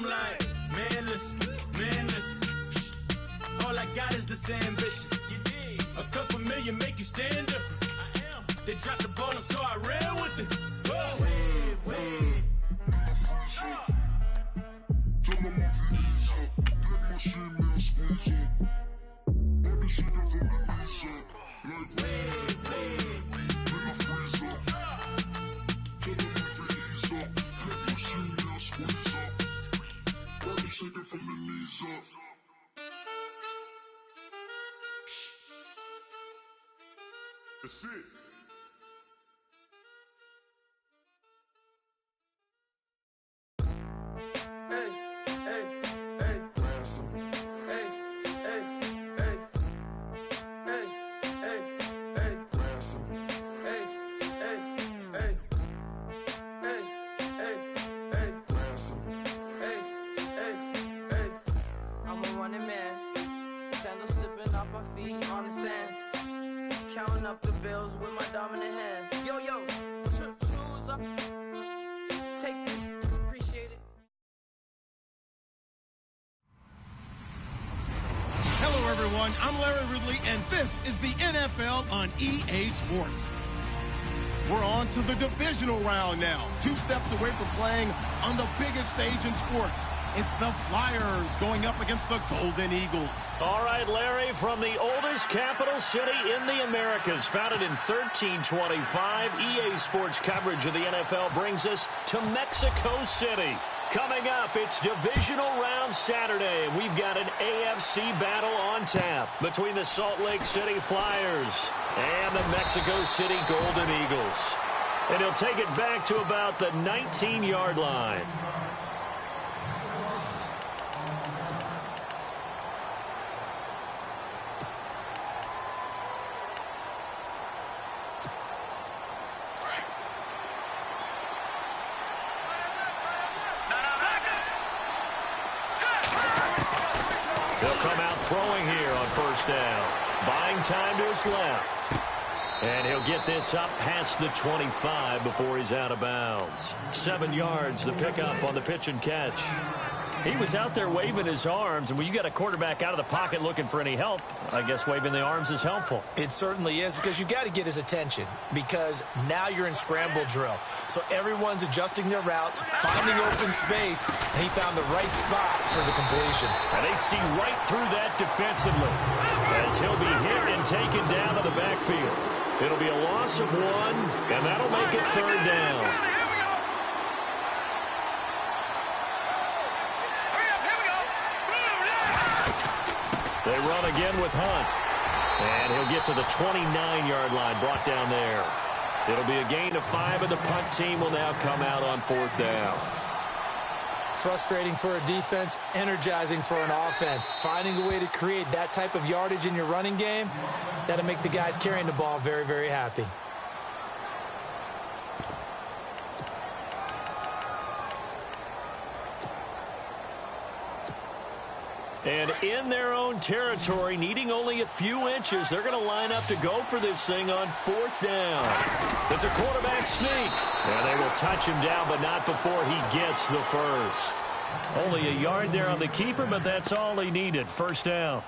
like, man, listen. All I got is this ambition. A couple million make you stand different. They dropped the ball and so I ran with it. That's it. I'm a running man, sandals slipping off my feet on the sand. Counting up the bills with my dominant hand. Yo, choose up. Take this, appreciate it. Hello, everyone. I'm Larry Ridley, and this is the NFL on EA Sports. We're on to the divisional round now. 2 steps away from playing on the biggest stage in sports. It's the Flyers going up against the Golden Eagles. All right, Larry, from the oldest capital city in the Americas, founded in 1325, EA Sports coverage of the NFL brings us to Mexico City. Coming up, it's divisional round Saturday, and we've got an AFC battle on tap between the Salt Lake City Flyers and the Mexico City Golden Eagles. And he'll take it back to about the 19-yard line. He'll come out throwing here on first down. Buying time to his left. And he'll get this up past the 25 before he's out of bounds. 7 yards, the pickup on the pitch and catch. He was out there waving his arms, and when you got a quarterback out of the pocket looking for any help, I guess waving the arms is helpful. It certainly is, because you got to get his attention, because now you're in scramble drill. So everyone's adjusting their routes, finding open space, and he found the right spot for the completion. And they see right through that defensively as he'll be hit and taken down to the backfield. It'll be a loss of 1, and that'll make it 3rd down. They run again with Hunt. And he'll get to the 29-yard line, brought down there. It'll be a gain of 5, and the punt team will now come out on 4th down. Frustrating for a defense, energizing for an offense. Finding a way to create that type of yardage in your running game, that'll make the guys carrying the ball very, very happy. And in their own territory, needing only a few inches, they're going to line up to go for this thing on 4th down. It's a quarterback sneak. And they will touch him down, but not before he gets the first. Only a yard there on the keeper, but that's all he needed. 1st down.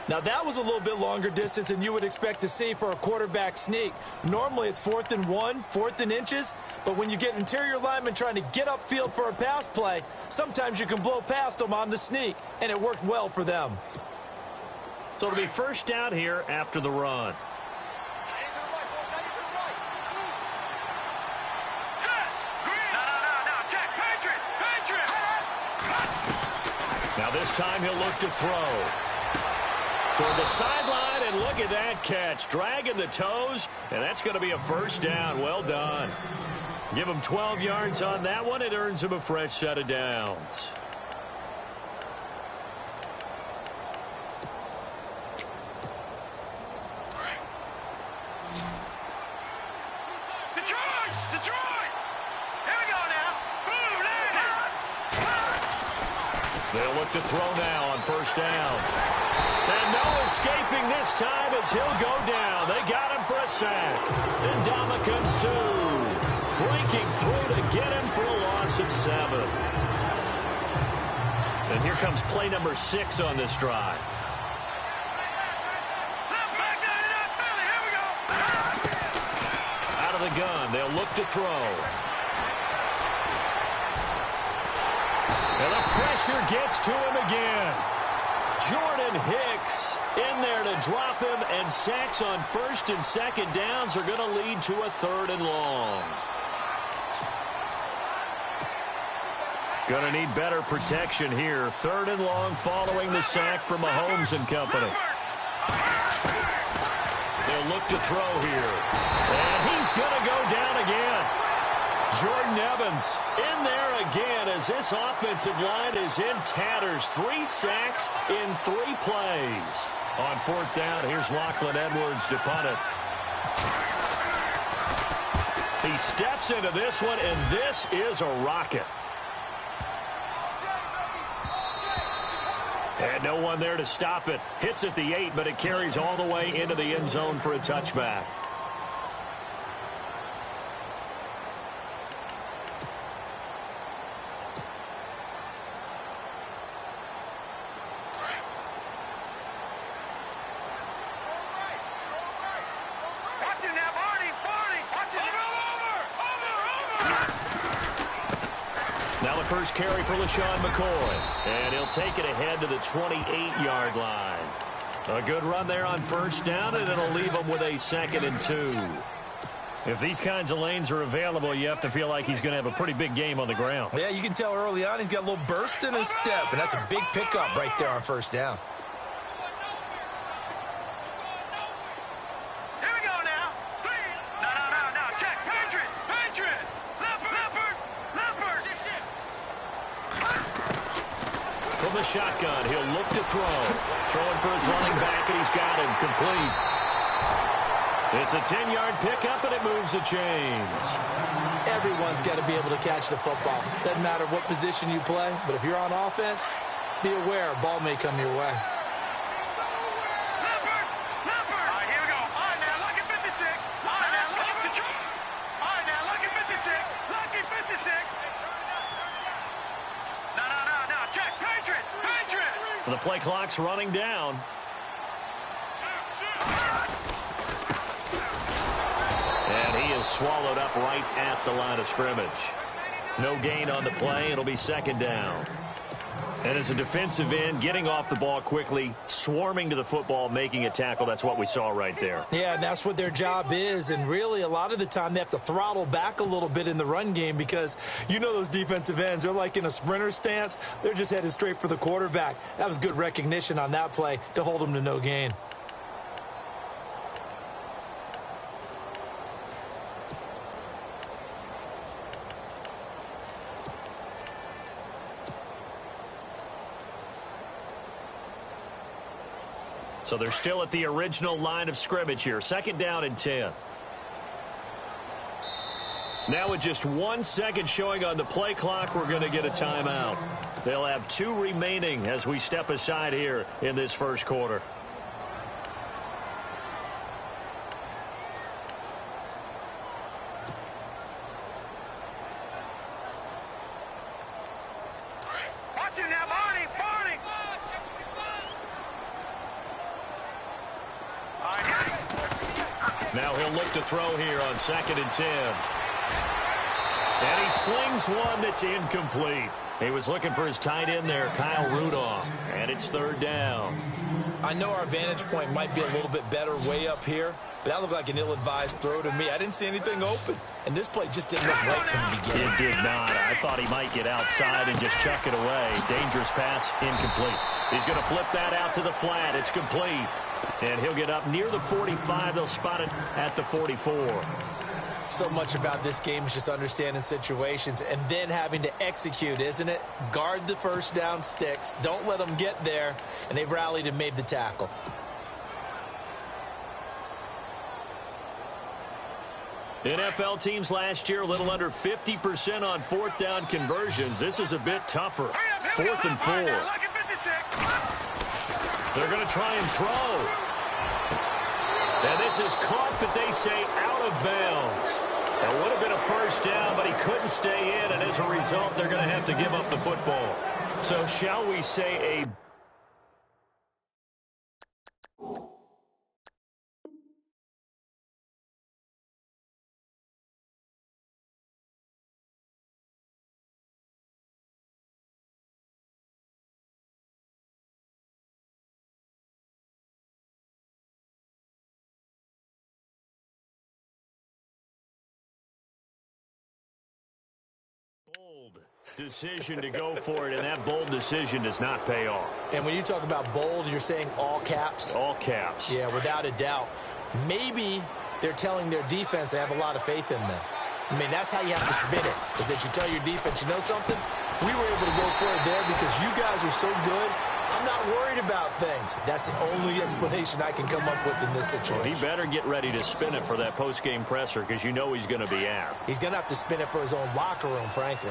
Now, that was a little bit longer distance than you would expect to see for a quarterback sneak. Normally, it's 4th and 1, 4th and inches. But when you get interior linemen trying to get upfield for a pass play, sometimes you can blow past them on the sneak, and it worked well for them. So it'll be 1st down here after the run. Now this time he'll look to throw. Toward the sideline, and look at that catch. Dragging the toes, and that's going to be a 1st down. Well done. Give him 12 yards on that one. It earns him a fresh set of downs. Detroit! Here we go now. Boom, They'll look to throw now on 1st down. And no escaping this time as he'll go down. They got him for a sack. And Ndamukong Suh breaking through to get him for a loss of 7. And here comes play number 6 on this drive. Out of the gun, they'll look to throw. And the pressure gets to him again. Jordan Hicks in there to drop him, and sacks on first and second downs are going to lead to a 3rd and long. Going to need better protection here. 3rd and long following the sack from Mahomes and company. They'll look to throw here. And he's going to go down again. Jordan Evans in there again as this offensive line is in tatters. 3 sacks in 3 plays. On 4th down, here's Lachlan Edwards to punt it. He steps into this one, and this is a rocket. And no one there to stop it. Hits at the 8, but it carries all the way into the end zone for a touchback. Now the first carry for LaShawn McCoy. And he'll take it ahead to the 28-yard line. A good run there on 1st down, and it'll leave him with a 2nd and 2. If these kinds of lanes are available, you have to feel like he's going to have a pretty big game on the ground. Yeah, you can tell early on he's got a little burst in his step, and that's a big pickup right there on 1st down. From the shotgun, he'll look to throw. Throwing for his running back, and he's got him complete. It's a 10-yard pickup, and it moves the chains. Everyone's got to be able to catch the football. Doesn't matter what position you play, but if you're on offense, be aware a ball may come your way. The play clock's running down. And he is swallowed up right at the line of scrimmage. No gain on the play. It'll be 2nd down. And as a defensive end, getting off the ball quickly, swarming to the football, making a tackle, that's what we saw right there. Yeah, and that's what their job is. And really, a lot of the time, they have to throttle back a little bit in the run game because you know those defensive ends, they're like in a sprinter stance. They're just headed straight for the quarterback. That was good recognition on that play to hold them to no gain. So they're still at the original line of scrimmage here. 2nd down and 10. Now with just 1 second showing on the play clock, we're going to get a timeout. They'll have 2 remaining as we step aside here in this 1st quarter. Now he'll look to throw here on 2nd and 10. And he slings one that's incomplete. He was looking for his tight end there, Kyle Rudolph. And it's 3rd down. I know our vantage point might be a little bit better way up here, but that looked like an ill-advised throw to me. I didn't see anything open. And this play just didn't look right from the beginning. It did not. I thought he might get outside and just chuck it away. Dangerous pass, incomplete. He's going to flip that out to the flat. It's complete. And he'll get up near the 45. They'll spot it at the 44. So much about this game is just understanding situations and then having to execute, isn't it? Guard the 1st down sticks. Don't let them get there. And they rallied and made the tackle. NFL teams last year a little under 50% on 4th down conversions. This is a bit tougher. 4th and 4. They're going to try and throw. And this is caught, but they say out of bounds. That would have been a 1st down, but he couldn't stay in, and as a result, they're going to have to give up the football. So shall we say a... bold decision to go for it, and that bold decision does not pay off. And when you talk about bold, you're saying all caps? All caps. Yeah, without a doubt. Maybe they're telling their defense they have a lot of faith in them. I mean, that's how you have to spin it, is that you tell your defense, you know something? We were able to go for it there because you guys are so good. I'm not worried about things. That's the only explanation I can come up with in this situation. Well, he better get ready to spin it for that post-game presser because you know he's going to be out. He's going to have to spin it for his own locker room, frankly.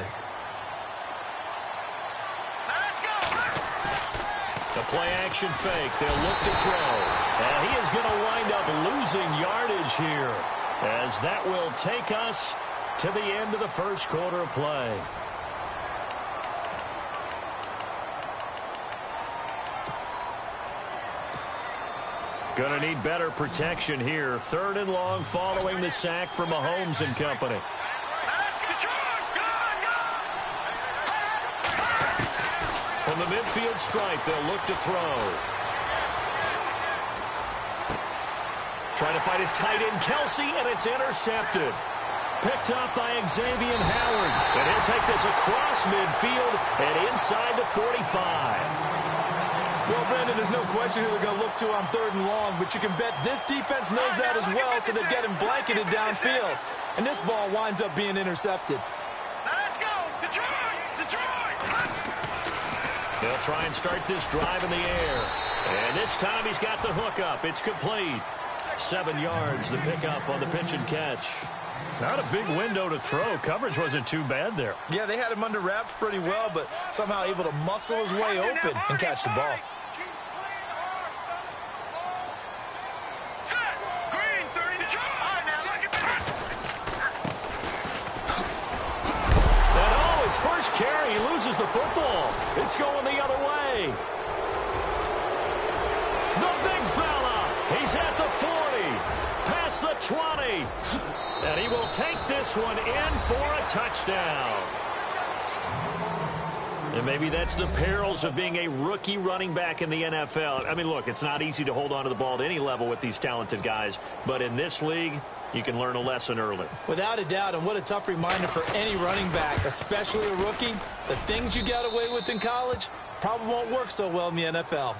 Let's go. The play-action fake. They'll look to throw. And he is going to wind up losing yardage here as that will take us to the end of the first quarter of play. Going to need better protection here. 3rd and long following the sack from Mahomes and company. From the midfield stripe, they'll look to throw. Trying to find his tight end, Kelsey, and it's intercepted. Picked up by Xavier Howard. And he'll take this across midfield and inside the 45. Well, Brandon, there's no question who they're going to look to on 3rd and long, but you can bet this defense knows that as well, so they're getting blanketed downfield. And this ball winds up being intercepted. Let's go. Detroit. Detroit. They'll try and start this drive in the air. And this time he's got the hook up. It's complete. 7 yards, the pickup on the pitch and catch. Not a big window to throw. Coverage wasn't too bad there. Yeah, they had him under wraps pretty well, but somehow able to muscle his way open and catch the ball. Set. Green 30. Detroit. All right, now look at that. And oh, his first carry, he loses the football. It's going the other way. The big fella. He's at the 40. Past the 20. And he will take this one in for a touchdown. And maybe that's the perils of being a rookie running back in the NFL. I mean, look, it's not easy to hold on to the ball at any level with these talented guys. But in this league, you can learn a lesson early. Without a doubt, and what a tough reminder for any running back, especially a rookie. The things you got away with in college probably won't work so well in the NFL.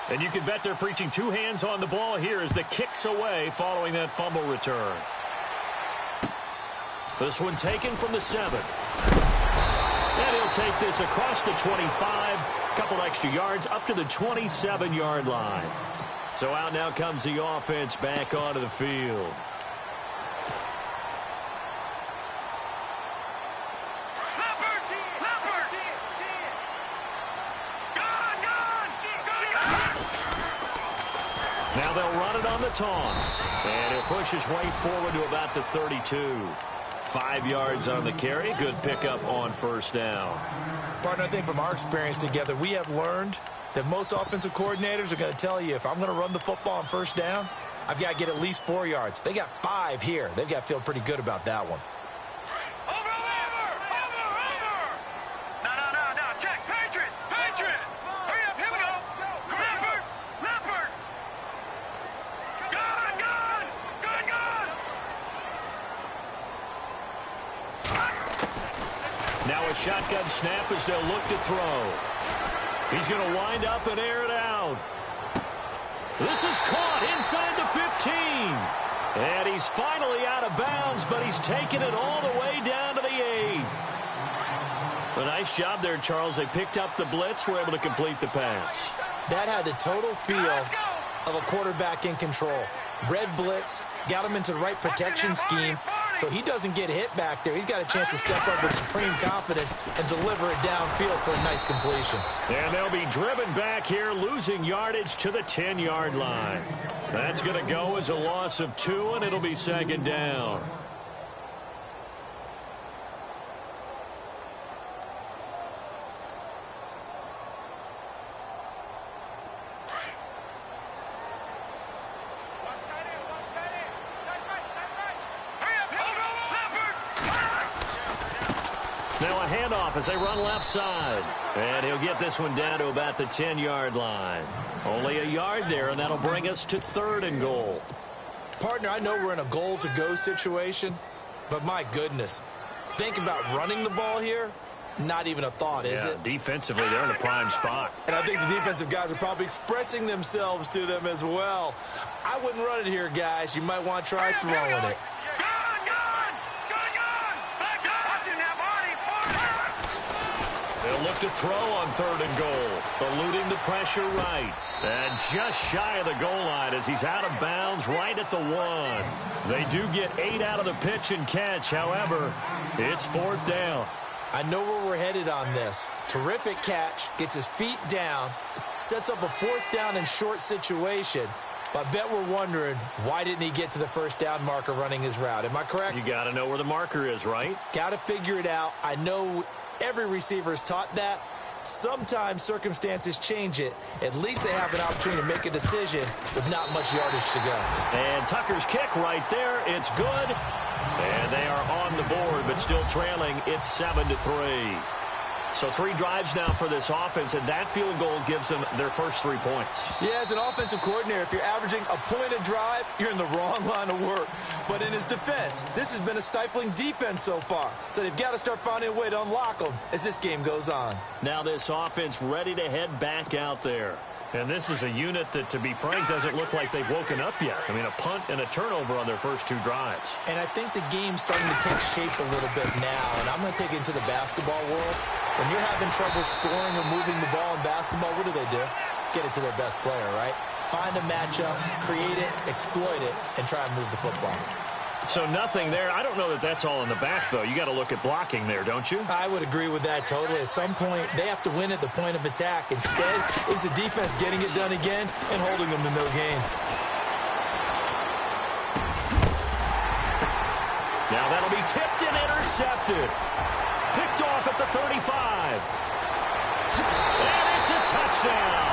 And you can bet they're preaching 2 hands on the ball here as the kick's away following that fumble return. This one taken from the 7. And he'll take this across the 25. A couple extra yards up to the 27-yard line. So out now comes the offense back onto the field. Now they'll run it on the toss. And he'll push his way forward to about the 32. 5 yards on the carry. Good pickup on first down. Partner, I think from our experience together, we have learned that most offensive coordinators are going to tell you, if I'm going to run the football on first down, I've got to get at least 4 yards. They got 5 here. They've got to feel pretty good about that one. Now a shotgun snap as they'll look to throw. He's going to wind up and air it out. This is caught inside the 15. And he's finally out of bounds, but he's taken it all the way down to the 8. A nice job there, Charles. They picked up the blitz, were able to complete the pass. That had the total feel of a quarterback in control. Red blitz, got him into the right protection scheme, so he doesn't get hit back there. He's got a chance to step up with supreme confidence and deliver it downfield for a nice completion. And they'll be driven back here, losing yardage to the 10-yard line. That's going to go as a loss of 2, and it'll be second down. Now a handoff as they run left side. And he'll get this one down to about the 10-yard line. Only a yard there, and that'll bring us to 3rd and goal. Partner, I know we're in a goal-to-go situation, but my goodness. Think about running the ball here. Not even a thought, is it? Defensively, they're in a prime spot. And I think the defensive guys are probably expressing themselves to them as well. I wouldn't run it here, guys. You might want to try throwing it. They'll look to throw on 3rd and goal. Eluding the pressure right. And just shy of the goal line as he's out of bounds right at the 1. They do get 8 out of the pitch and catch. However, it's 4th down. I know where we're headed on this. Terrific catch. Gets his feet down. Sets up a 4th down and short situation. But I bet we're wondering, why didn't he get to the 1st down marker running his route? Am I correct? You got to know where the marker is, right? Got to figure it out. I know every receiver is taught that. Sometimes circumstances change it. At least they have an opportunity to make a decision with not much yardage to go. And Tucker's kick right there. It's good. And they are on the board, but still trailing. It's 7-3. So 3 drives now for this offense, and that field goal gives them their first 3 points. Yeah, as an offensive coordinator, if you're averaging a point a drive, you're in the wrong line of work. But in his defense, this has been a stifling defense so far. So they've got to start finding a way to unlock them as this game goes on. Now this offense ready to head back out there. And this is a unit that, to be frank, doesn't look like they've woken up yet. I mean, a punt and a turnover on their first 2 drives. And I think the game's starting to take shape a little bit now. And I'm going to take it into the basketball world. When you're having trouble scoring or moving the ball in basketball, what do? Get it to their best player, right? Find a matchup, create it, exploit it, and try and move the football. So nothing there. I don't know that that's all in the back, though. You got to look at blocking there, don't you? I would agree with that totally. At some point, they have to win at the point of attack. Instead, it's the defense getting it done again and holding them to no gain. Now that'll be tipped and intercepted. Picked off at the 35. And it's a touchdown.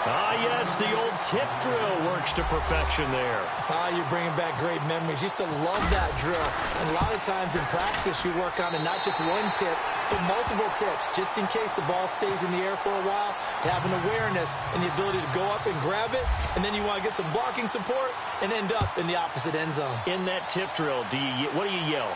Ah, yes, the old tip drill works to perfection there. Ah, you're bringing back great memories. Used to love that drill. And a lot of times in practice, you work on it, not just one tip, but multiple tips, just in case the ball stays in the air for a while, to have an awareness and the ability to go up and grab it, and then you want to get some blocking support and end up in the opposite end zone. In that tip drill, what do you yell?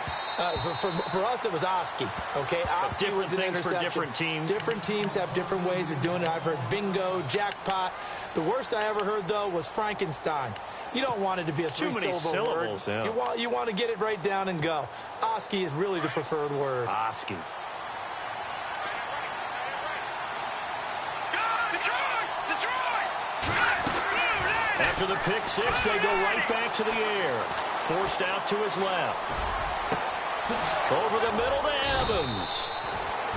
For us, it was Oski. Okay, Oski was an interception. For different teams. Different teams have different ways of doing it. I've heard bingo, jackpot. The worst I ever heard, though, was Frankenstein. You don't want it to be a three-syllable word. Yeah. You want to get it right down and go. Oski is really the preferred word. Oski. After the pick six, they go right back to the air. Forced out to his left. Over the middle to Evans.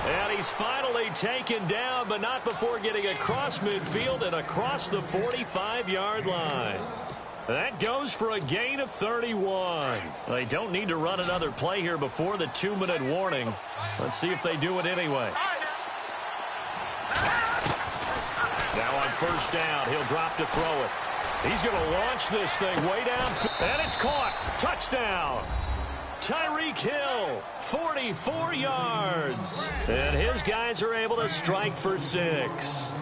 And he's finally taken down, but not before getting across midfield and across the 45-yard line. That goes for a gain of 31. They don't need to run another play here before the 2-minute warning. Let's see if they do it anyway. Now on first down, he'll drop to throw it. He's going to launch this thing way down. And it's caught. Touchdown. Tyreek Hill, 44 yards. And his guys are able to strike for 6.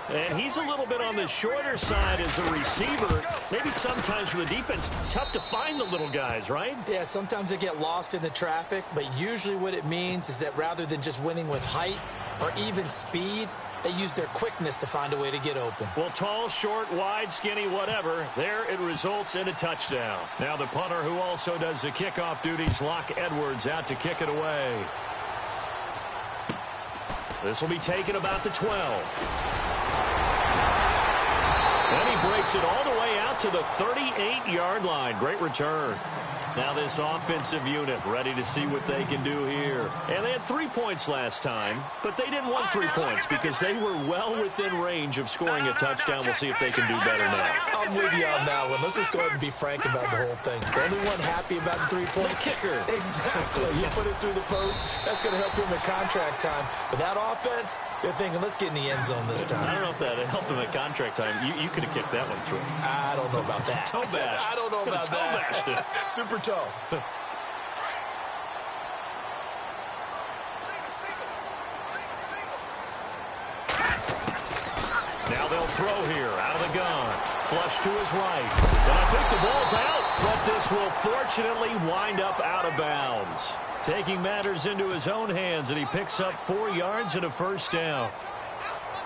And he's a little bit on the shorter side as a receiver. Maybe sometimes for the defense, tough to find the little guys, right? Yeah, sometimes they get lost in the traffic, but usually what it means is that rather than just winning with height or even speed, they use their quickness to find a way to get open. Well, tall, short, wide, skinny, whatever, there it results in a touchdown. Now the punter, who also does the kickoff duties, Locke Edwards, out to kick it away. This will be taken about the 12. And he breaks it all the way out to the 38-yard line. Great return. Now this offensive unit ready to see what they can do here. And they had 3 points last time, but they didn't want 3 points because they were well within range of scoring a touchdown. We'll see if they can do better now. I'm with you on that one. Let's just go ahead and be frank about the whole thing. The only one happy about the 3-point kicker. Exactly. You put it through the post. That's going to help him in contract time. But that offense, they're thinking, let's get in the end zone this time. I don't know if that helped him at contract time. You could have kicked that one through. I don't know about that. Toe bash. I don't know about toe that. Bashed it. Super toe. Now they'll throw here out of the gun. Flush to his right. And I think the ball's out, but this will fortunately wind up out of bounds. Taking matters into his own hands, and he picks up 4 yards and a first down.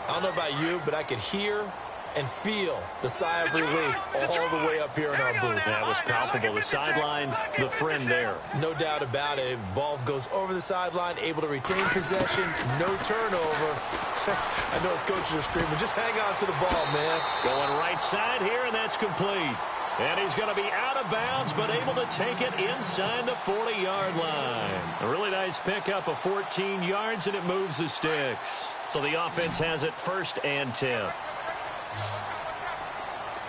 I don't know about you, but I could hear and feel the sigh of relief all the way up here in our booth. That was palpable. The sideline, the friend there. No doubt about it. Ball goes over the sideline, able to retain possession, no turnover. I know his coaches are screaming, just hang on to the ball, man. Going right side here, and that's complete. And he's going to be out of bounds, but able to take it inside the 40-yard line. A really nice pickup of 14 yards, and it moves the sticks. So the offense has it 1st and 10. All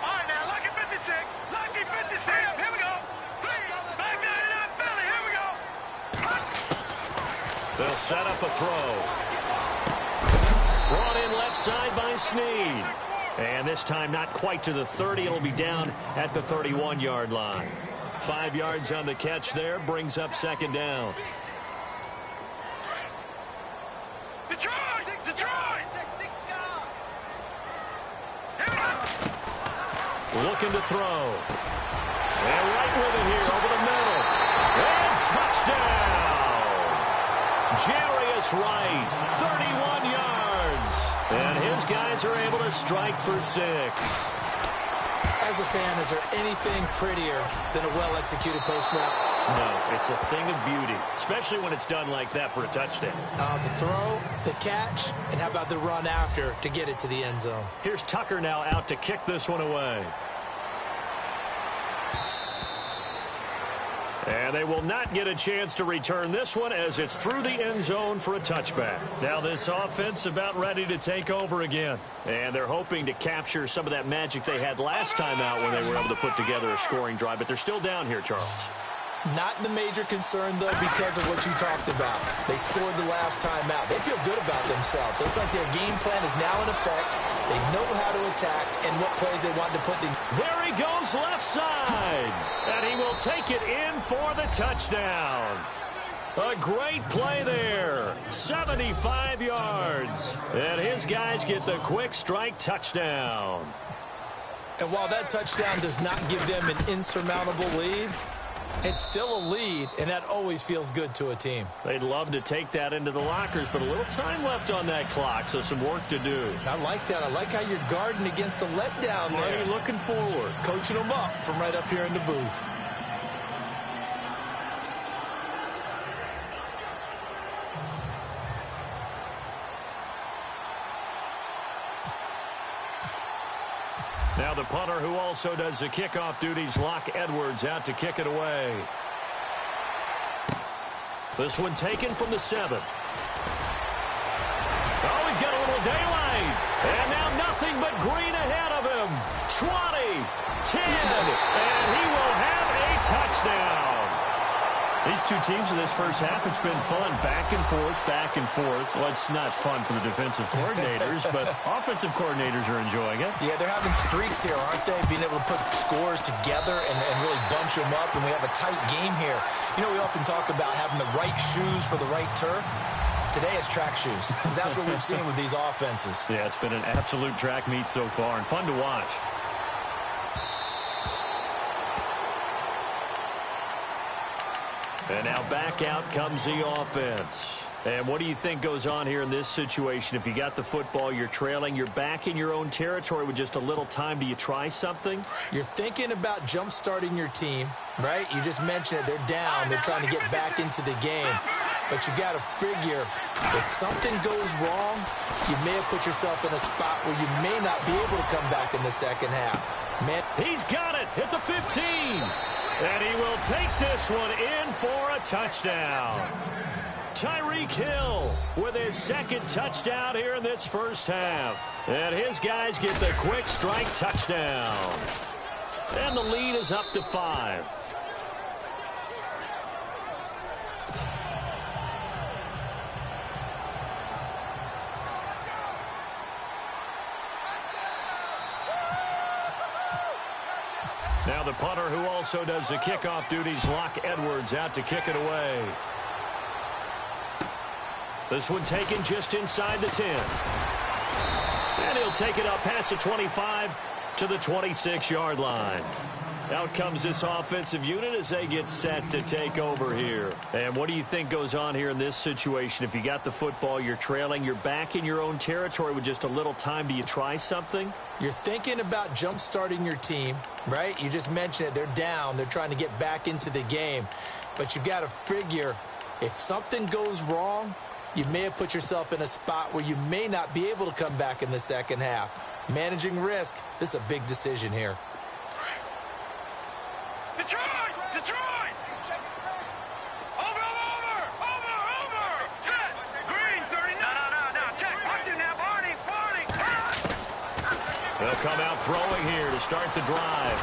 right, now, lucky 56. Lucky 56. Here we go. Back 99 Philly. Here we go. They'll set up a throw. Brought in left side by Snead. And this time not quite to the 30. It'll be down at the 31-yard line. 5 yards on the catch there. Brings up 2nd down. Detroit! Detroit! Here we go. Looking to throw. And right with it here over the middle. And touchdown! Jarius Wright, 31 yards. And his guys are able to strike for 6. As a fan, is there anything prettier than a well-executed post route? No, it's a thing of beauty, especially when it's done like that for a touchdown. The throw, the catch, and how about the run after to get it to the end zone? Here's Tucker now out to kick this one away. And they will not get a chance to return this one as it's through the end zone for a touchback. Now this offense about ready to take over again. And they're hoping to capture some of that magic they had last time out when they were able to put together a scoring drive. But they're still down here, Charles. Not the major concern, though, because of what you talked about. They scored the last time out. They feel good about themselves. They feel like their game plan is now in effect. They know how to attack and what plays they want to put in. There he goes left side. And he will take it in for the touchdown. A great play there. 75 yards. And his guys get the quick strike touchdown. And while that touchdown does not give them an insurmountable lead, it's still a lead, and that always feels good to a team. They'd love to take that into the lockers, but a little time left on that clock, so some work to do. I like that. I like how you're guarding against a letdown there. Are you looking forward? Coaching them up from right up here in the booth. Now the punter who also does the kickoff duties, Locke Edwards, out to kick it away. This one taken from the 7. Oh, he's got a little daylight. And now nothing but green ahead of him. 20, 10, and he will have a touchdown. These two teams in this first half, it's been fun. Back and forth, back and forth. Well, it's not fun for the defensive coordinators, but offensive coordinators are enjoying it. Yeah, they're having streaks here, aren't they? Being able to put scores together and really bunch them up, and we have a tight game here. You know, we often talk about having the right shoes for the right turf. Today it's track shoes. That's what we've seen with these offenses. Yeah, it's been an absolute track meet so far and fun to watch. And now back out comes the offense. And what do you think goes on here in this situation? If you got the football, you're trailing, you're back in your own territory with just a little time. Do you try something? You're thinking about jump-starting your team, right? You just mentioned it. They're down. They're trying to get back into the game. But you got to figure if something goes wrong, you may have put yourself in a spot where you may not be able to come back in the second half. Man, he's got it at the 15. And he will take this one in for a touchdown. Tyreek Hill with his second touchdown here in this first half. And his guys get the quick strike touchdown. And the lead is up to 5. Now the punter who also does the kickoff duties, Locke Edwards, out to kick it away. This one taken just inside the 10. And he'll take it up past the 25 to the 26-yard line. Out comes this offensive unit as they get set to take over here. And what do you think goes on here in this situation? If you got the football, you're trailing, you're back in your own territory with just a little time. Do you try something? You're thinking about jump-starting your team, right? You just mentioned it. They're down. They're trying to get back into the game. But you've got to figure if something goes wrong, you may have put yourself in a spot where you may not be able to come back in the second half. Managing risk, this is a big decision here. Detroit! Detroit! Over! Set! Green, 30. No. Check. Watch it now, Barney. They'll come out throwing here to start the drive.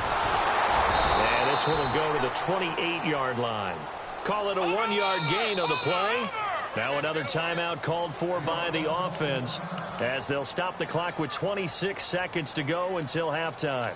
And this one will go to the 28-yard line. Call it a 1-yard gain on the play. Now another timeout called for by the offense as they'll stop the clock with 26 seconds to go until halftime.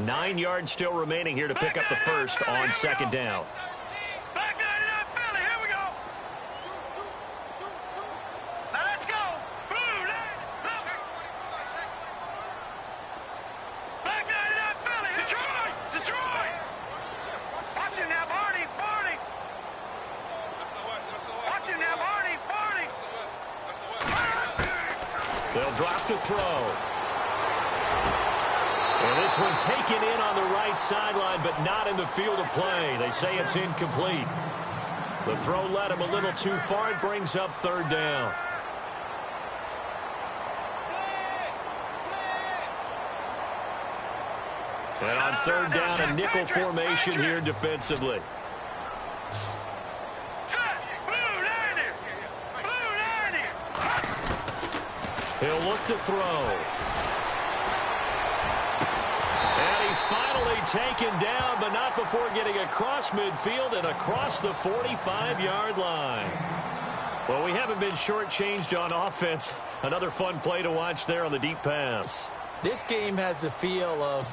Nine yards still remaining here to pick up the first on second down. Back 99 Philly, here we go. Now let's go. Blue, back 99 Philly. Detroit. Watch it now, Barney. Watch it now, Barney. They'll drop to throw. And this one taken in on the right sideline, but not in the field of play. They say it's incomplete. The throw led him a little too far. It brings up third down. And on third down, a nickel formation here defensively. He'll look to throw. He's finally taken down, but not before getting across midfield and across the 45-yard line. Well, we haven't been shortchanged on offense. Another fun play to watch there on the deep pass. This game has the feel of,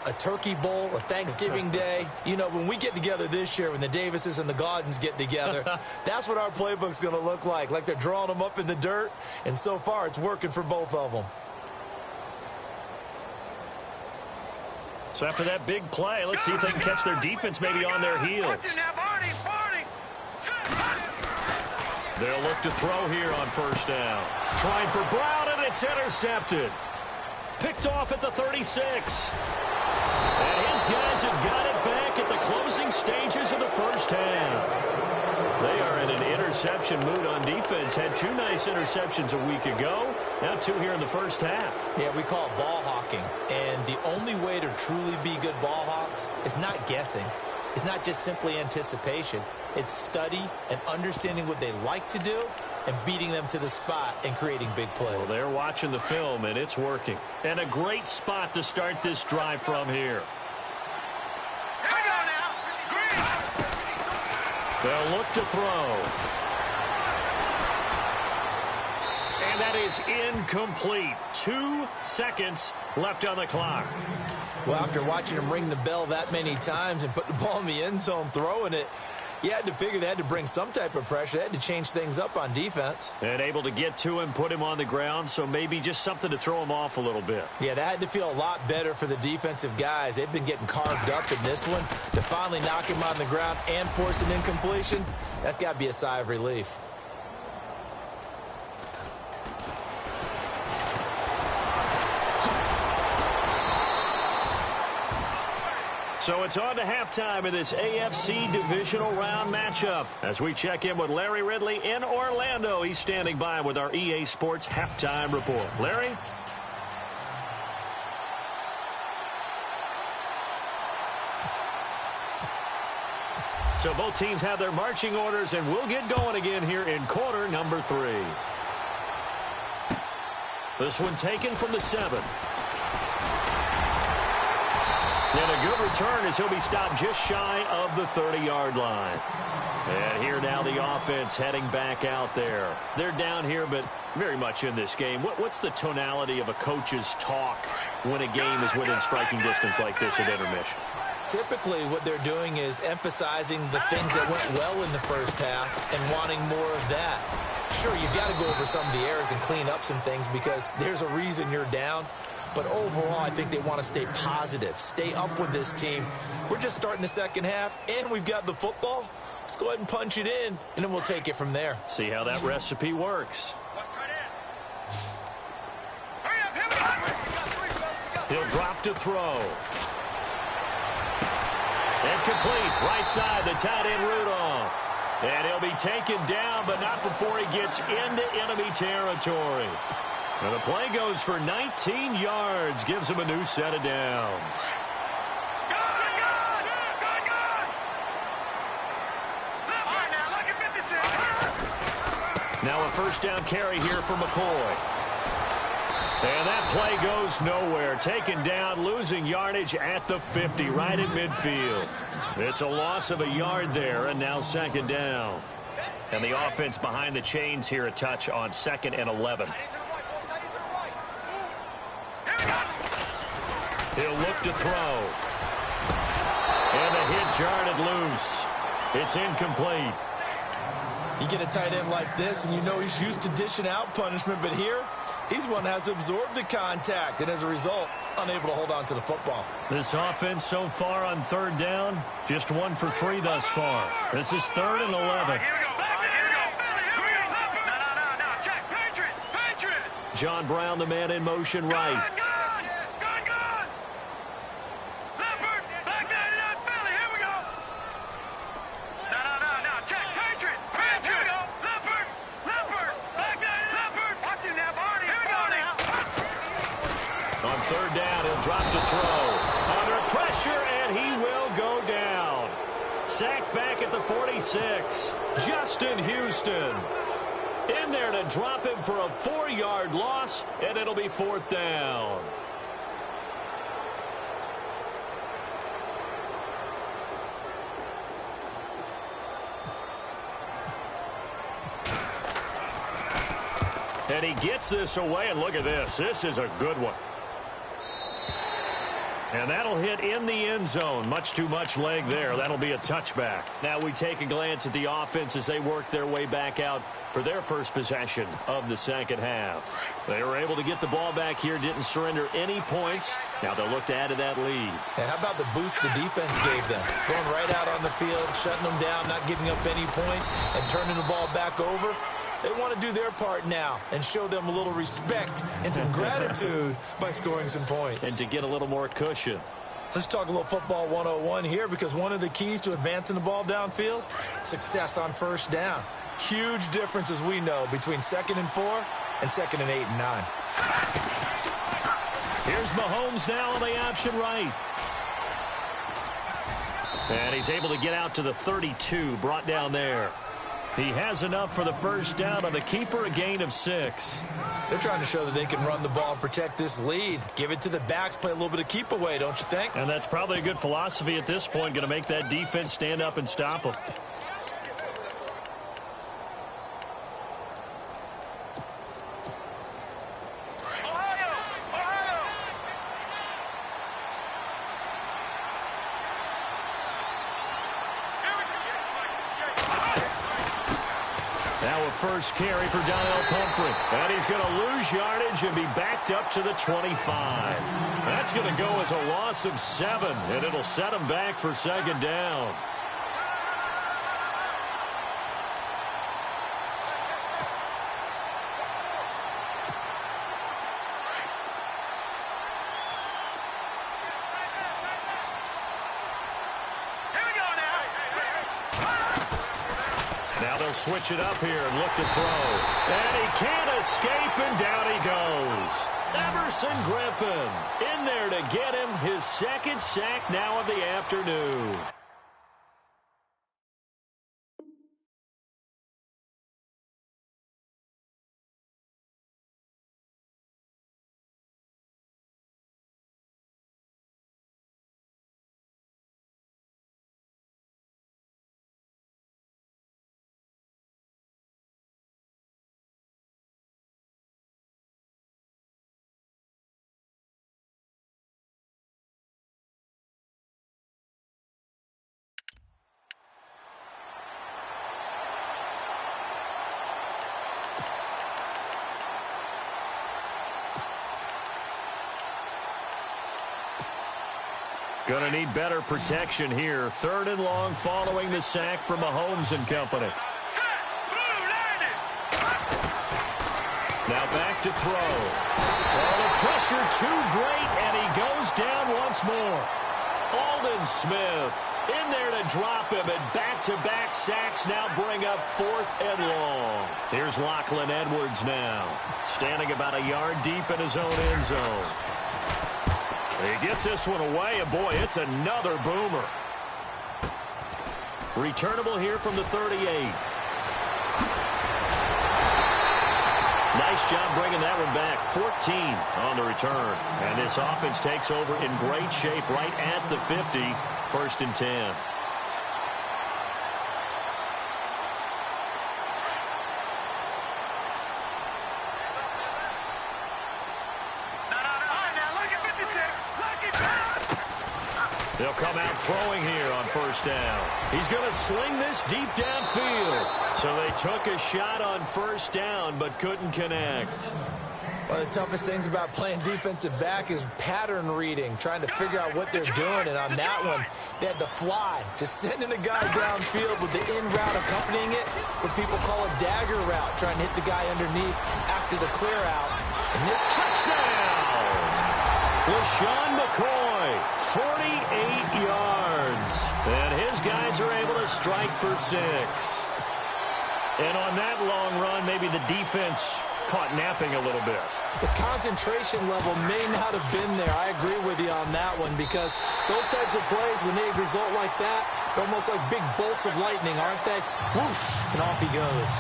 a turkey bowl, a Thanksgiving day. You know, when we get together this year, when the Davises and the Gaudens get together, that's what our playbook's going to look like. Like they're drawing them up in the dirt, and so far it's working for both of them. So after that big play, let's see if they can catch their defense maybe on their heels. They'll look to throw here on first down. Trying for Brown, and it's intercepted. Picked off at the 36. And his guys have got it back at the closing stages of the first half. They are in an interception mood on defense. Had 2 nice interceptions a week ago. Now 2 here in the first half. Yeah, we call it ball hawking. And the only way to truly be good ball hawks is not guessing. It's not just simply anticipation. It's study and understanding what they like to do and beating them to the spot and creating big plays. Well, they're watching the film, and it's working. And a great spot to start this drive from here. Here we go now. Green. They'll look to throw. And that is incomplete. 2 seconds left on the clock. Well, after watching him ring the bell that many times and put the ball in the end zone throwing it, You had to figure they had to bring some type of pressure. They had to change things up on defense. And able to get to him, put him on the ground, so maybe just something to throw him off a little bit. Yeah, that had to feel a lot better for the defensive guys. They've been getting carved up in this one. To finally knock him on the ground and force an incompletion, that's got to be a sigh of relief. So it's on to halftime in this AFC divisional round matchup. As we check in with Larry Ridley in Orlando, he's standing by with our EA Sports halftime report. Larry? So both teams have their marching orders, and we'll get going again here in quarter number 3. This one taken from the 7. And a good return as he'll be stopped just shy of the 30-yard line. And here now the offense heading back out there. They're down here, but very much in this game. What's the tonality of a coach's talk when a game is within striking distance like this at intermission? Typically, what they're doing is emphasizing the things that went well in the first half and wanting more of that. Sure, you've got to go over some of the errors and clean up some things because there's a reason you're down. But overall, I think they want to stay positive, stay up with this team. We're just starting the second half, and we've got the football. Let's go ahead and punch it in, and then we'll take it from there. See how that recipe works. He'll drop to throw. And complete, right side, the tight end Rudolph. And he'll be taken down, but not before he gets into enemy territory. And the play goes for 19 yards, gives him a new set of downs. Now a first down carry here for McCoy. And that play goes nowhere. Taken down, losing yardage at the 50, right at midfield. It's a loss of a yard there, and now second down. And the offense behind the chains here, a touch on 2nd and 11. He'll look to throw. And the hit jarred it loose. It's incomplete. You get a tight end like this, and you know he's used to dishing out punishment, but here, he's one that has to absorb the contact, and as a result, unable to hold on to the football. This offense so far on 3rd down, just 1 for 3 thus far. This is 3rd and 11. John Brown, the man in motion right. On 3rd down, he'll drop to throw. Under pressure, and he will go down. Sacked back at the 46. Justin Houston in there to drop him for a 4-yard loss, and it'll be 4th down. And he gets this away, and look at this. This is a good one. And that'll hit in the end zone. Much too much leg there. That'll be a touchback. Now we take a glance at the offense as they work their way back out for their first possession of the second half. They were able to get the ball back here, didn't surrender any points. Now they'll look to add to that lead. Hey, how about the boost the defense gave them? Going right out on the field, shutting them down, not giving up any points, and turning the ball back over. They want to do their part now and show them a little respect and some gratitude by scoring some points. And to get a little more cushion. Let's talk a little football 101 here, because one of the keys to advancing the ball downfield, success on first down. Huge difference, as we know, between 2nd and 4 and 2nd and 8 and 9. Here's Mahomes now on the option right. And he's able to get out to the 32, brought down there. He has enough for the first down on the keeper, a gain of 6. They're trying to show that they can run the ball and protect this lead. Give it to the backs, play a little bit of keep away, don't you think? And that's probably a good philosophy at this point, going to make that defense stand up and stop them. first carry for Donnell Pumphrey. And he's going to lose yardage and be backed up to the 25. That's going to go as a loss of 7, and it'll set him back for second down. Switch it up here and look to throw. And he can't escape, and down he goes. Everson Griffin in there to get him his second sack now of the afternoon. Going to need better protection here. 3rd and long following the sack from Mahomes and company. Now back to throw. Oh, the pressure too great, and he goes down once more. Aldon Smith in there to drop him, and back-to-back sacks now bring up 4th and long. Here's Lachlan Edwards now, standing about a yard deep in his own end zone. He gets this one away, and boy, it's another boomer. Returnable here from the 38. Nice job bringing that one back. 14 on the return. And this offense takes over in great shape right at the 50. 1st and 10. They'll come out throwing here on 1st down. He's going to sling this deep downfield. So they took a shot on 1st down but couldn't connect. One of the toughest things about playing defensive back is pattern reading, trying to figure out what they're doing. And on that one, they had the fly, just sending a guy downfield with the in route accompanying it, what people call a dagger route, trying to hit the guy underneath after the clear out. And it touchdown! LaShawn McCoy, 48 yards. And his guys are able to strike for 6. And on that long run, maybe the defense caught napping a little bit. The concentration level may not have been there. I agree with you on that one, because those types of plays, when they result like that, they're almost like big bolts of lightning, aren't they? Whoosh, and off he goes.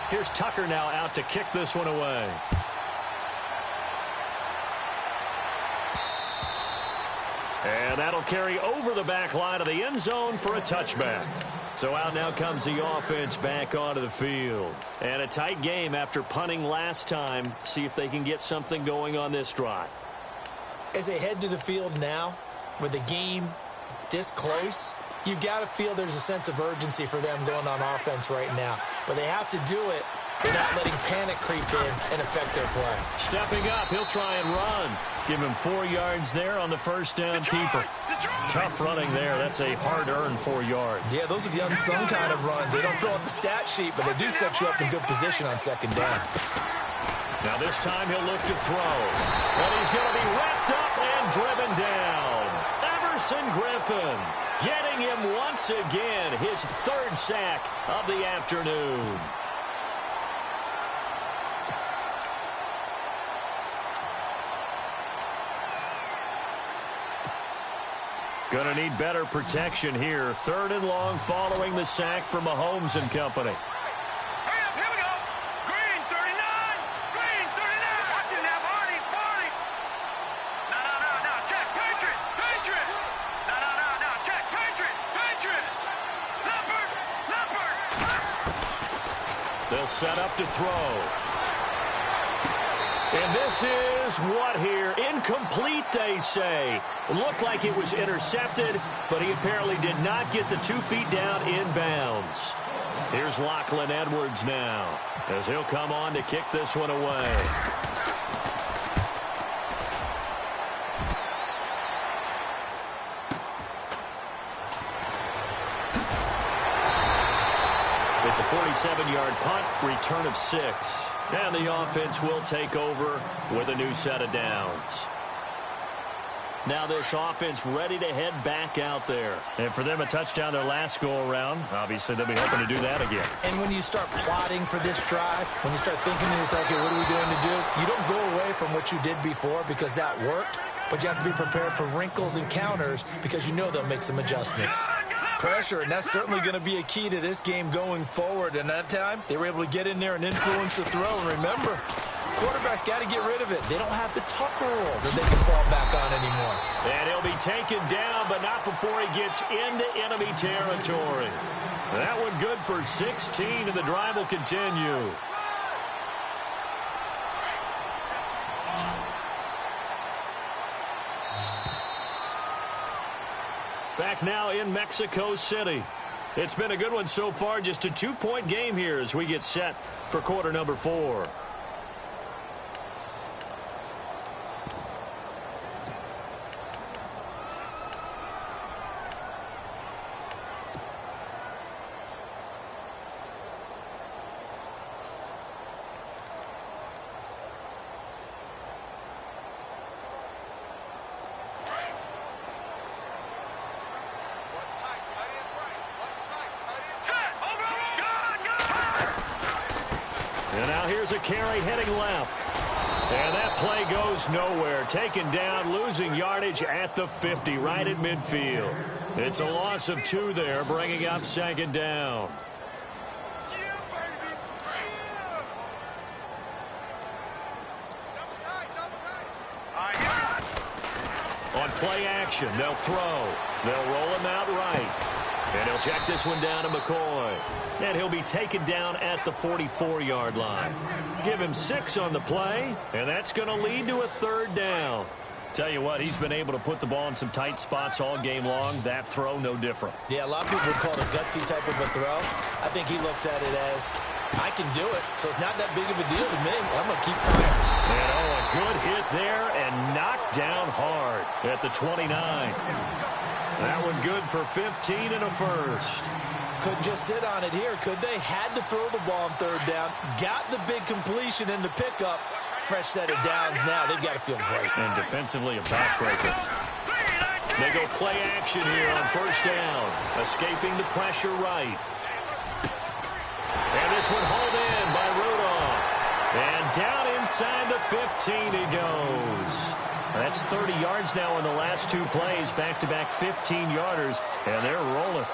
Here's Tucker now out to kick this one away. And that'll carry over the back line of the end zone for a touchback. So out now comes the offense back onto the field. And a tight game after punting last time. See if they can get something going on this drive. As they head to the field now, with the game this close, you've got to feel there's a sense of urgency for them going on offense right now. But they have to do it without letting panic creep in and affect their play. Stepping up, he'll try and run. Give him 4 yards there on the 1st down keeper. Tough running there. That's a hard-earned 4 yards. Yeah, those are the unsung kind of runs. They don't fill out the stat sheet, but they do set you up in good position on 2nd down. Now this time he'll look to throw. And he's going to be wrapped up and driven down. Everson Griffin getting him once again his 3rd sack of the afternoon. Going to need better protection here. 3rd and long following the sack from Mahomes and company. Hurry up, here we go. Green 39. Green 39. Watch it now, Barney. Barney. No. Check. Patriot. Patriot. No. Check. Patriot. Patriot. They'll set up to throw. And this is what here? Incomplete, they say. It looked like it was intercepted, but he apparently did not get the 2 feet down inbounds. Here's Lachlan Edwards now, as he'll come on to kick this one away. It's a 47-yard punt, return of 6. And the offense will take over with a new set of downs. Now this offense ready to head back out there. And for them, a touchdown their last go-around. Obviously, they'll be hoping to do that again. And when you start plotting for this drive, when you start thinking to yourself, okay, what are we going to do? You don't go away from what you did before because that worked. But you have to be prepared for wrinkles and counters because you know they'll make some adjustments. Pressure, and that's certainly going to be a key to this game going forward. And that time, they were able to get in there and influence the throw. And remember, quarterbacks got to get rid of it. They don't have the tuck roll that they can fall back on anymore. And he'll be taken down, but not before he gets into enemy territory. That one good for 16, and the drive will continue. Back now in Mexico City. It's been a good one so far. Just a 2-point game here as we get set for quarter number 4. And now here's a carry heading left. And that play goes nowhere. Taken down, losing yardage at the 50, right at midfield. It's a loss of 2 there, bringing up 2nd down. On play action, they'll throw. They'll roll him out right. And he'll check this one down to McCoy. And he'll be taken down at the 44-yard line. Give him 6 on the play, and that's going to lead to a 3rd down. Tell you what, he's been able to put the ball in some tight spots all game long. That throw, no different. Yeah, a lot of people would call it a gutsy type of a throw. I think he looks at it as, I can do it, so it's not that big of a deal to me. I'm going to keep firing. And a good hit there and knocked down hard at the 29. That one good for 15 and a 1st. Couldn't just sit on it here, could they? Had to throw the ball on 3rd down. Got the big completion in the pickup. Fresh set of downs now. They've got to feel great. And defensively, a backbreaker. They go play action here on 1st down. Escaping the pressure right. And this one hauled in by Rudolph. And down inside the 15 he goes. That's 30 yards now in the last 2 plays. Back-to-back 15-yarders, and they're rolling.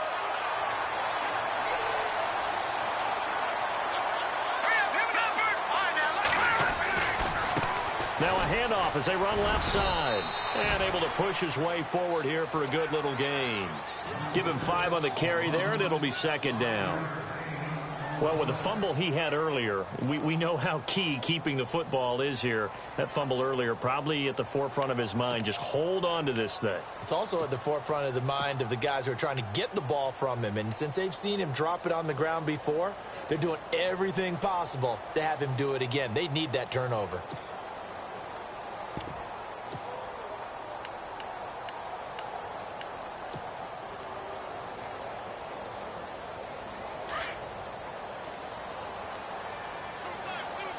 Now a handoff as they run left side. And able to push his way forward here for a good little gain. Give him 5 on the carry there, and it'll be 2nd down. Well, with the fumble he had earlier, we know how key keeping the football is here. That fumble earlier probably at the forefront of his mind. Just hold on to this thing. It's also at the forefront of the mind of the guys who are trying to get the ball from him. And since they've seen him drop it on the ground before, they're doing everything possible to have him do it again. They need that turnover.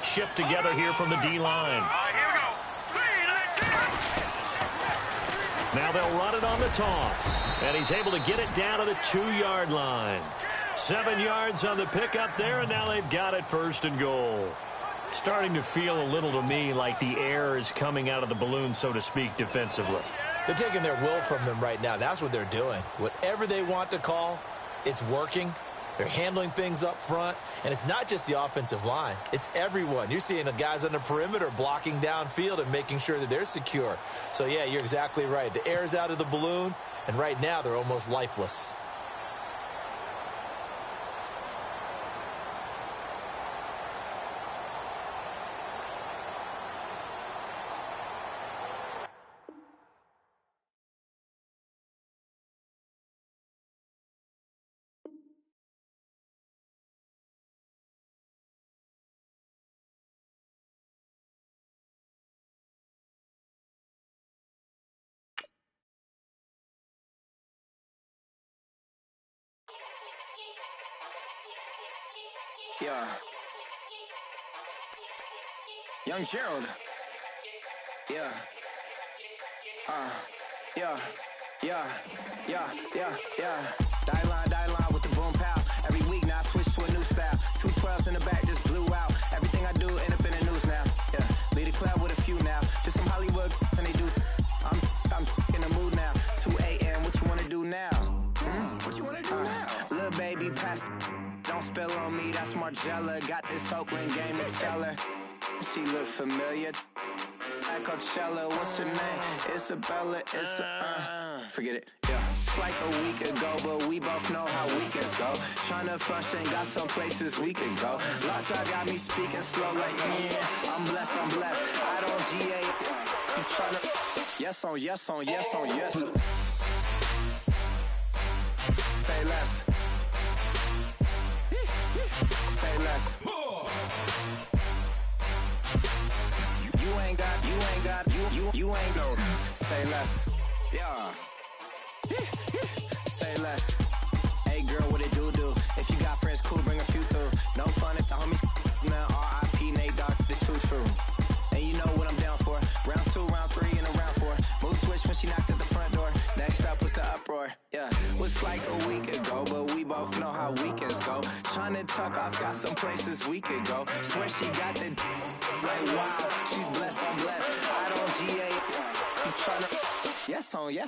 Shift together here from the D-line. Now they'll run it on the toss. And he's able to get it down to the 2-yard line. 7 yards on the pickup there, and now they've got it 1st and goal. Starting to feel a little to me like the air is coming out of the balloon, so to speak, defensively. They're taking their will from them right now. That's what they're doing. Whatever they want to call, it's working. They're handling things up front, and it's not just the offensive line. It's everyone. You're seeing the guys on the perimeter blocking downfield and making sure that they're secure. So, yeah, you're exactly right. The air's out of the balloon, and right now they're almost lifeless. Yeah. Young Gerald. Yeah. Yeah. Die line with the boom pow. Every week now I switch to a new style. 212s in the back just blew out. Everything I do end up in the news now. Yeah. Lead a club with a few now. Just some Hollywood and they do. I'm in the mood now. 2 a.m. What you wanna do now? What you wanna do now? Little baby pass. Don't spill on me. That's Margella. Got this Oakland game to tell her. She look familiar. At Coachella, what's her name? Isabella, forget it, yeah. It's like a week ago, but we both know how weekends go. Tryna function, got some places we could go. Lockjaw got me speaking slow like, yeah, I'm blessed. I don't GA, you tryna, yes on yes. Say less. Say less. You ain't no. Say less. Yeah. Say less. Hey girl, what it do? If you got friends, cool, bring a few through. No fun if the homies now. R.I.P. Nate Dogg, this too true. And you know what I'm down for. Round 2, round 3, and a round 4. Move switch when she knocked at the front door. Next up was the uproar. Yeah. Was like a week ago, but we both know how weekends go. Tryna tuck off, got some places we could go. Swear she got the like wow, she's blessed, I'm blessed. I don't GA. You tryna yes on yes.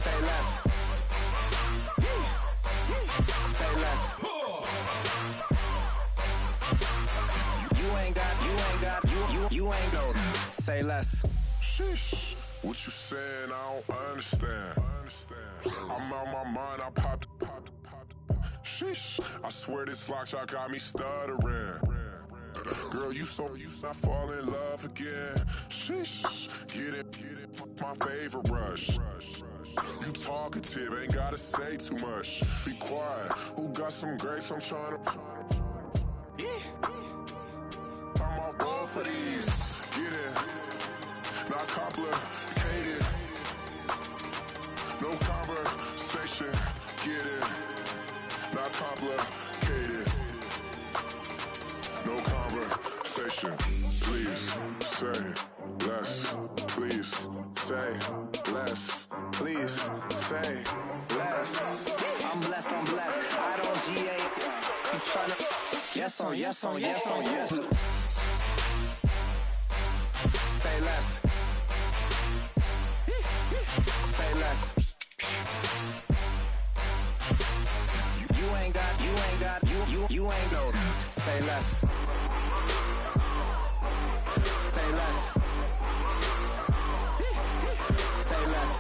Say less. Say less. You ain't no. Say less. Sheesh. What you saying? I don't understand. I'm out my mind. I popped. Sheesh. I swear this lockjaw got me stuttering. Girl, you not fall in love again. Sheesh. Get it. My favorite rush. You talkative, ain't gotta say too much. Be quiet. Who got some grapes? I'm trying to. I'm all roll for these. Get it. Not complicated. No conversation. Get it. Not complicated. No conversation. Please say less. Please say less. Please say less. I'm blessed. I don't GA. You tryna yes on. Say less. Say less. You ain't no. Say less. Say less. Say less.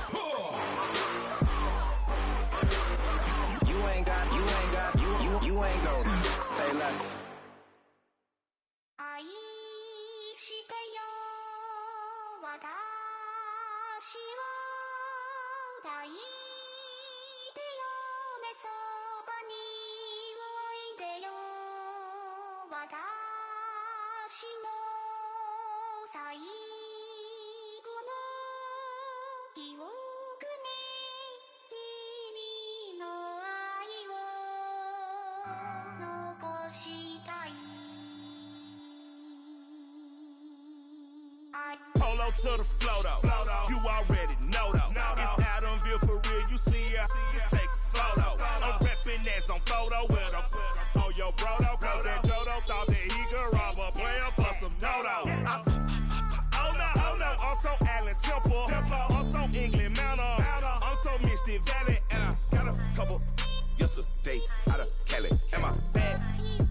You ain't no. Say less. 愛してよ私を抱いてよねそばにおいでよ私の最後の記憶に君の愛を残したい Polo to the flow though. You already know though. It's Adamville for real. You see ya? Just take a photo. I'm reppin' that's on photo with a on your brodo. Cause that Jodo thought that he could rob a player for some dodo. Oh no. Also Allen Temple. Also England Mountain. Also Misty Valley. And I got a couple yesterday out of Cali. And my bag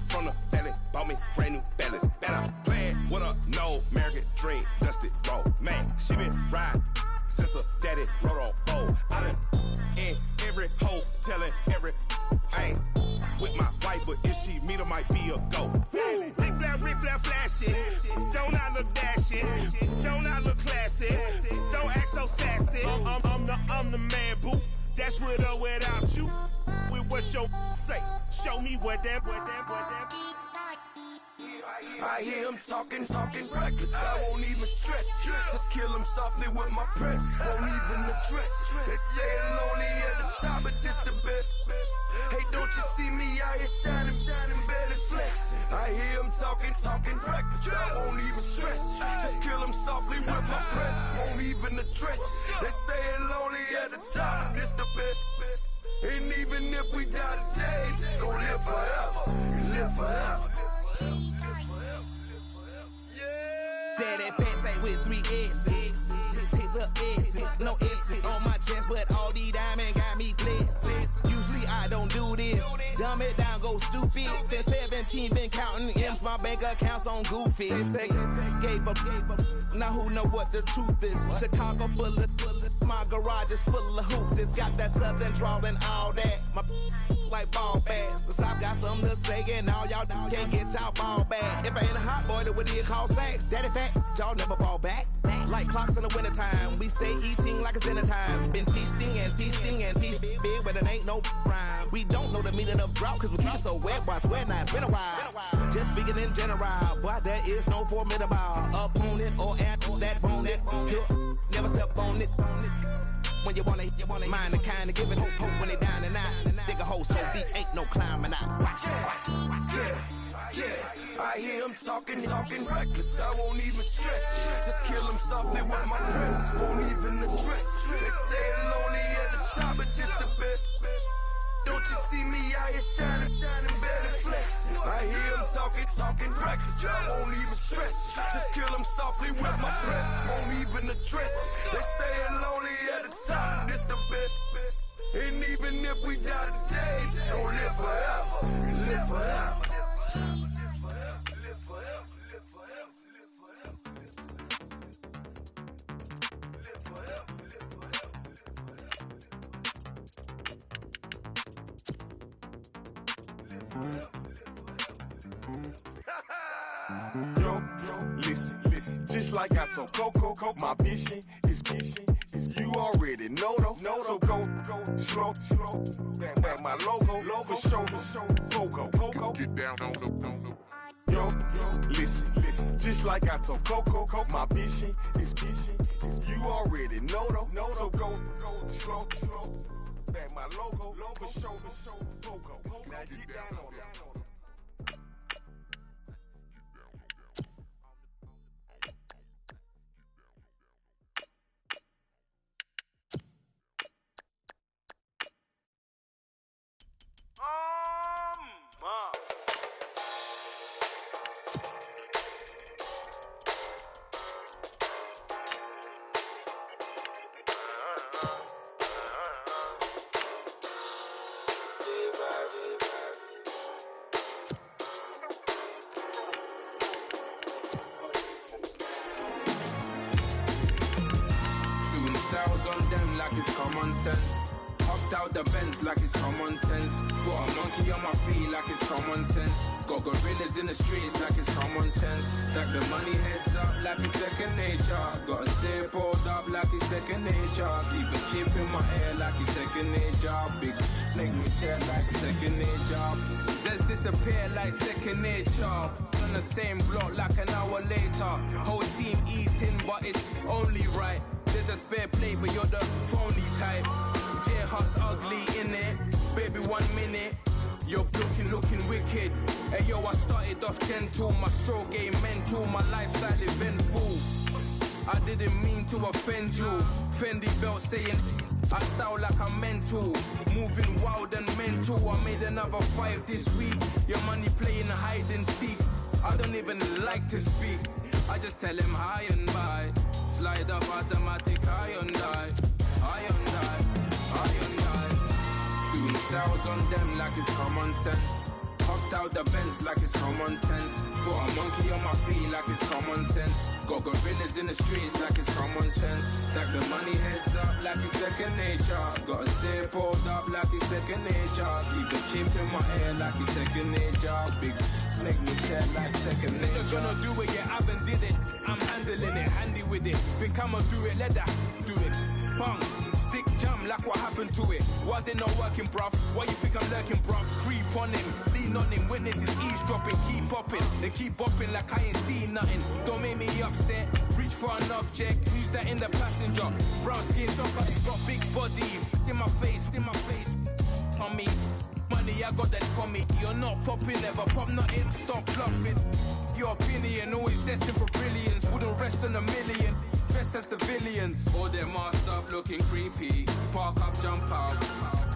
from the valley bought me brand new balance. Bet I playing with a no American dream. Dusted roll. Man, she been riding since her daddy rode on bold. I done in every hole telling every I ain't with my wife, but if she meet her might be a go. Rick flap flashing. Don't I look dashing? Don't I look classy? Don't act so sassy. I'm the man, boo. That's with or without you. With what your say. Show me what that. I hear him talking reckless. I won't even stress. Just kill him softly with my press. Won't even address. They say I'm lonely at the top, but this the best. Hey, don't you see me out here shining, barely flexing. I hear him talking reckless. I won't even stress. Just kill him softly with my press. Won't even address. They say I'm lonely at the top, this the best. And even if we die today, gon' live forever. Live forever. Daddy pants ain't with 3 S's. Pick up S's, no S's on my chest, but all these diamonds got me blessed. Usually I don't do this. Dumb it down, go stupid. Since 17, been counting M's, my bank account's on goofy. They say gave up. Now who know what the truth is? Chicago full of my garage is full of hoop. This got that southern drawl and all that. My like ball bags. The South got something to say, and all y'all can't get y'all ball back. If I ain't a hot boy, then what do you call sex? Daddy fat, y'all never fall back. Like clocks in the wintertime, we stay eating like it's dinner time. Been feasting and feasting big, but it ain't no rhyme. We don't know the meaning of drought, cause we keep it so wet, boy, I swear now it's been a while. Just speaking in general, boy, there is no formidable opponent or that bone that kill. Never step on it. When you wanna mind the kind of giving hope when they down and out. Dig a hole so deep, ain't no climbing out. Watch. Yeah, I hear him talking reckless. I won't even stress. Just kill him softly with my press. Won't even address. They say I'm lonely at the top, but this the best. Don't you see me out here shining, barely flexing. I hear him talking reckless. I won't even stress. Just kill him softly with my press. Won't even address. They say I'm lonely at the top, this the best. And even if we die today, don't live forever. Live forever. Yo, listen, just like I told Coco, my vision is you already know though. So go slow, back my logo, for show, Coco, get down on the. Yo, listen, just like I told Coco, my vision is you already know though. So go slow, back my logo, for show, Coco, now get down on the. Styles on them like it's common sense. Hopped out the Benz like it's common sense. Put a monkey on my feet like it's common sense. Got gorillas in the streets like it's common sense. Stack the money heads up like it's second nature. Gotta stay pulled up like it's second nature. Keep a chip in my hair like it's second nature. Big make me stare like second nature. Says disappear like second nature. On the same block like an hour later. Whole team eating but it's only right. There's a spare plate, but you're the phony type. J-Hus ugly in it. Baby, 1 minute. You're looking wicked. Hey, yo, I started off gentle. My stroke game mental. My lifestyle eventful. I didn't mean to offend you. Fendi belt saying I style like I'm mental. Moving wild and mental. I made another 5 this week. Your money playing hide and seek. I don't even like to speak. I just tell him hi and bye. Slide off automatic, high on die. Doing styles on them like it's common sense. Hopped out the Benz like it's common sense. Put a monkey on my feet like it's common sense. Got gorillas in the streets like it's common sense. Stack the money heads up like it's second nature. Gotta stay pulled up like it's second nature. Keep the chip in my hair like it's second nature. Big make me stare like second nature. Said you're gonna do it, yeah, I haven't did it. I'm handling it, handy with it. Think I'ma do it, let that do it. Bang, stick jam like what happened to it. Was it not working, bruv? Why you think I'm lurking, bruv? Creep on him, lean nothing. Witnesses eavesdropping, keep popping. They keep bopping like I ain't seen nothing. Don't make me upset. Reach for an object. Who's that in the passenger? Brown skin, got big body. In my face, on me. Money, I got that from me. You're not popping, never pop nothing. Stop bluffing. Your opinion, always destined for brilliance. Wouldn't rest on a million. Dressed as civilians. All them masked up looking creepy. Park up, jump out,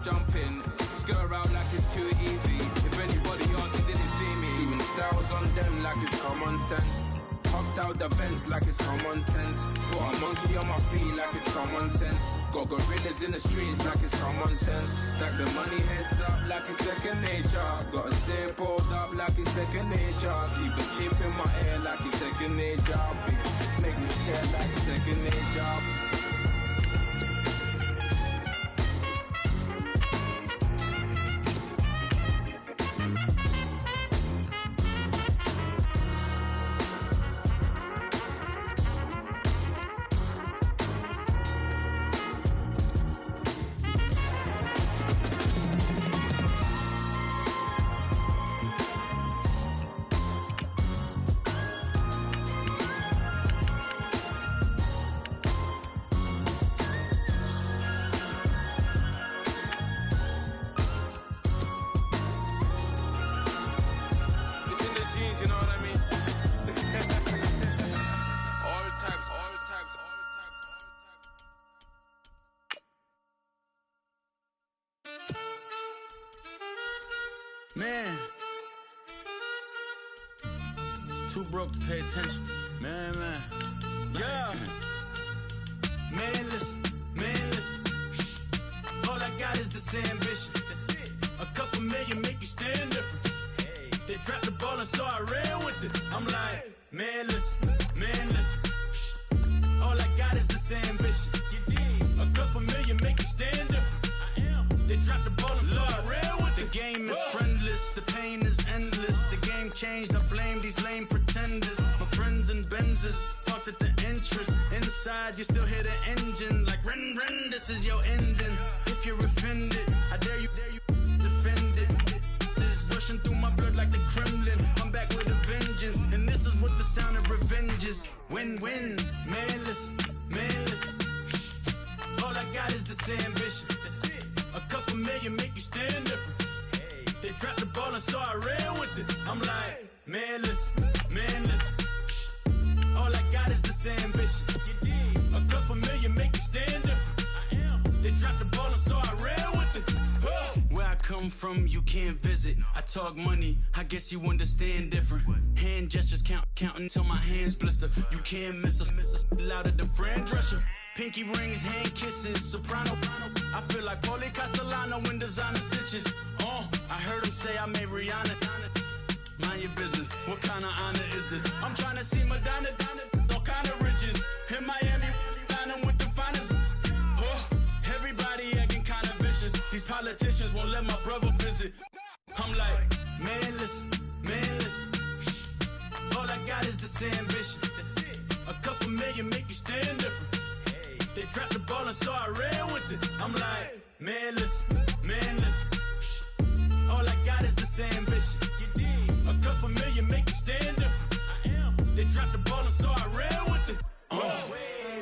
jump in. Skirt out like it's too easy. If anybody else didn't see me. Doing styles on them like it's common sense. Hopped out the Benz like it's common sense. Put a monkey on my feet like it's common sense. Got gorillas in the streets like it's common sense. Stack the money heads up like it's second nature. Gotta stay pulled up like it's second nature. Keep a chip in my ear like it's second nature. Big make me care like second nature. Man, too broke to pay attention. Man. Yeah. Man, listen. All I got is this ambition. That's it. A couple million make you stand different. Hey. They dropped the ball and so I ran with it. I'm like, man, listen. All I got is this ambition. A couple million make you stand different. I am. They dropped the ball and so I ran with it. The game is friendless, the pain is endless. The game changed, I blame these lame pretenders. My friends and Benzes parked at the entrance. Inside, you still hear the engine. Like, ren, this is your ending. If you're offended, I dare you defend it. This rushing through my blood like the Kremlin. I'm back with a vengeance, and this is what the sound of revenge is. Win-win, man, listen. All I got is this ambition. That's it. A couple million make you stand different. Hey. They dropped the ball and so I ran with it. I'm like, man, listen. All I got is this ambition. A couple million make you stand different. I am. They dropped the ball and so I ran with it. Where I come from, you can't visit. I talk money, I guess you understand different. Hand gestures counting till my hands blister. You can't miss us louder than Fran Drescher. Pinky rings, hand kisses, soprano. I feel like Paulie Castellano in designer stitches. I heard him say I made Rihanna. Mind your business, what kind of honor is this? I'm trying to see Madonna, all kind of riches. In Miami, dining with the finest. Everybody acting kind of vicious. These politicians won't let my brother visit. I'm like, man, listen. All I got is this ambition. A couple million make you stand different. They dropped the ball and so I ran with it. I'm like, man, listen. All I got is this ambition. A couple million make you stand different. I am. They dropped the ball and so I ran with it.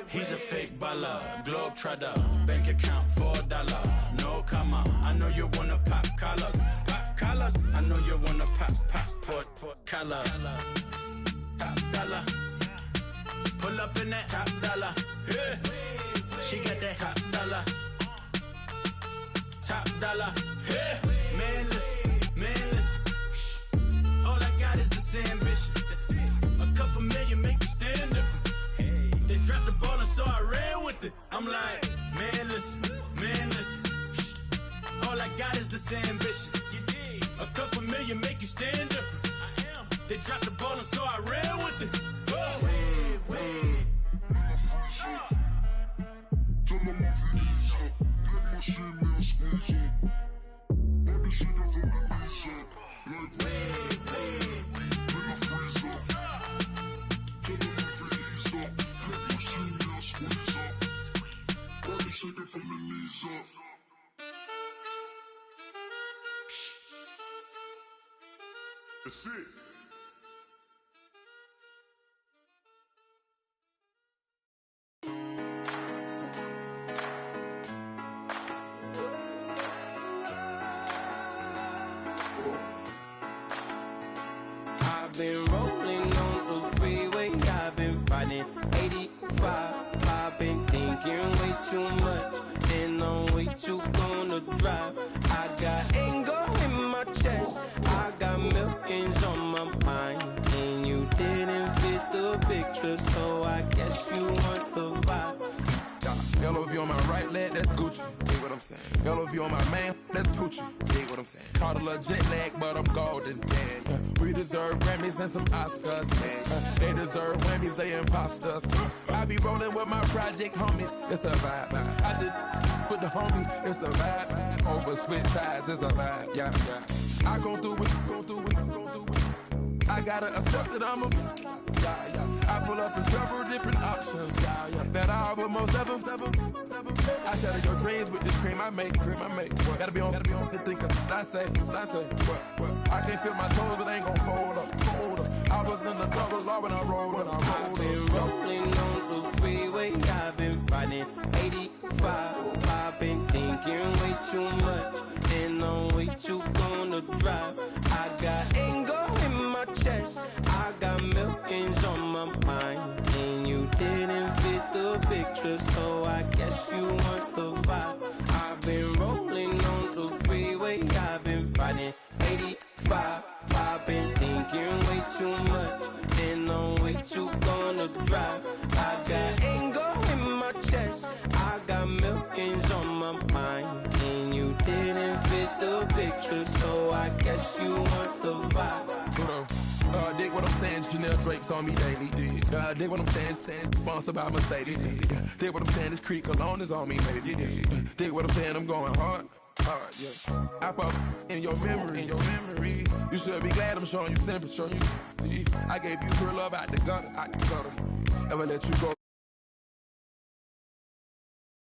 He's a fake baller, globe trotter, bank account $4. No comma, I know you wanna pop collars. I know you wanna pop collar. Top dollar, pull up in that top dollar. Yeah. She got that top dollar. Yeah. Man, listen. All I got is this ambition. A couple million make you stand different. They dropped the ball and so I ran with it. I'm like, man, listen. All I got is this ambition. A couple million make you stand different. I am. They dropped the ball and so I ran with it. That's it. I've been rolling on the freeway, I've been riding 85. I've been thinking way too much, and I'm way too gonna drive. I got anger in my chest, I got millions on my mind, and you didn't fit the picture, so I guess you want the vibe. LOV on my right leg, that's Gucci. Dig what I'm saying? LOV on my man, that's Poochie. Dig what I'm saying? Caught a little jet lag, but I'm golden. We deserve Grammys and some Oscars. They deserve Grammys, they imposters. I be rolling with my project homies, it's a vibe. I just with the homie, it's a vibe. Over switch sides, it's a vibe. Yeah. I gon' do it, I gotta accept that I'm a I pull up in several different options. That I will most ever. I shatter your dreams with this cream I make. Gotta be on the thinker. I say, what? I can't feel my toes, but ain't gon' fold up. I was in the double law when I rolled. I've been rolling on the freeway, I've been riding 85. I've been thinking way too much, and I'm way too gonna drive. I got anger in my chest, I got millions on my mind, and you didn't fit the picture, so I guess you want the vibe. I've been rolling on the freeway, I've been riding 85. I've been thinking way too much, and I'm way too gonna drive. I got anger in my chest, I got millions on my mind, and you didn't fit the picture, so I guess you want the vibe. Dig what I'm saying, Chanel drapes on me daily. Dig what I'm saying, sponsored by Mercedes. Dig what I'm saying, this creek alone is on me, baby. Dig what I'm saying, I'm going hard, yeah. I pop in your memory. You should be glad I'm showing you sympathy. I gave you pure love out the gutter. Ever let you go